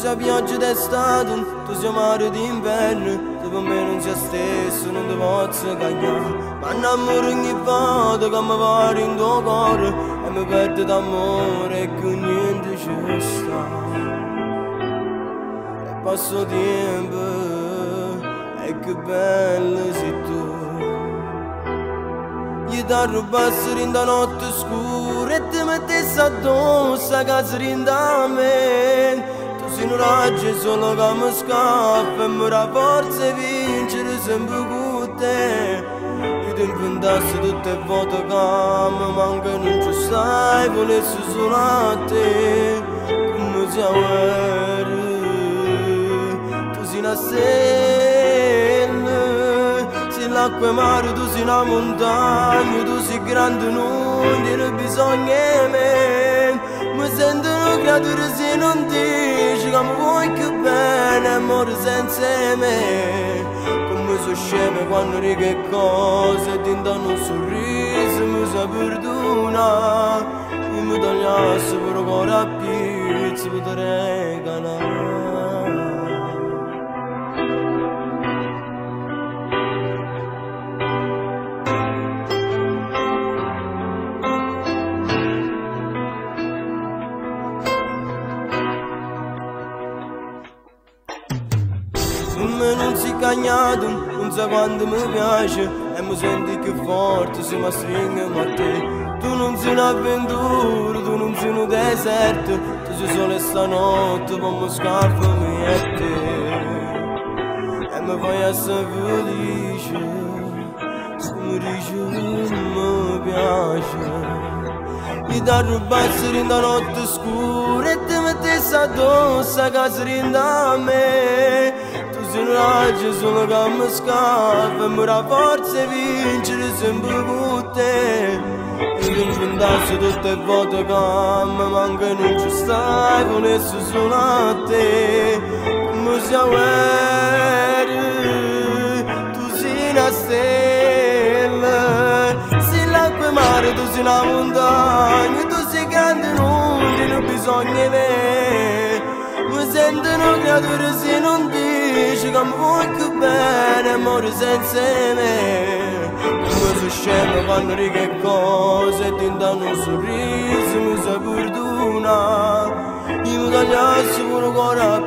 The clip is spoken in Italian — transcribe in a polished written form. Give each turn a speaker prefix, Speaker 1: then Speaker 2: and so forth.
Speaker 1: sei pioggia d'estate, tu sei mare d'inverno, tu per me non sei stesso, non ti posso cagliare. Ma innamoro ogni volta che mi pare in tuo cuore e mi perdo d'amore e che niente ci sta. E passo tempo e che bello sei tu. Gli da rubassi in da notte scura e ti mettessi addosso a casa rinda a me. Tu sei un raggio solo che mi scappa e mi dà forza e vincere sempre con te. Io ti inventassi tutte le volte che mi manca e non ci stai, volessi solo a te. Come sei aware, tu sei una stella. L'acqua e mare, tu sei una montagna, tu sei grande, non tieni bisogno di me. Mi sento una creatura se non dici che mi vuoi più bene, amore senza me. Come sono scema quando dico che cose, ti danno un sorriso, mi sa perdona. Io mi tagliassi per un cuore a pizza, per te regalare. Me non si cagnato, non sa quanto mi piace e mi senti più forte se mi stringo a te. Tu non sei un'avventura, tu non sei un deserto, tu sei solo stanotte per mi scarpami e te. E mi fai essere felice, se mi dici che mi piace. Gli da rubassi in da notte scura e ti mettessi addosso a casa rinda a me. Sei un raggio solo che mi scappa e mi dà forza e vincere sempre con te. Io ti inventassi tutte le volte che mi manca e non ci stai, volessi solo a te. Come sei aware, tu sei una stella. Sei l'acqua e mare, tu sei una montagna, tu sei grande, non tieni bisogno di me. Mi sento una creatura se non dici che mi vuoi più bene, amore senza me. Come sono scema quando dico che cose, ti danno un sorriso, mi sa perdona. Io mi tagliassi pure un cuore a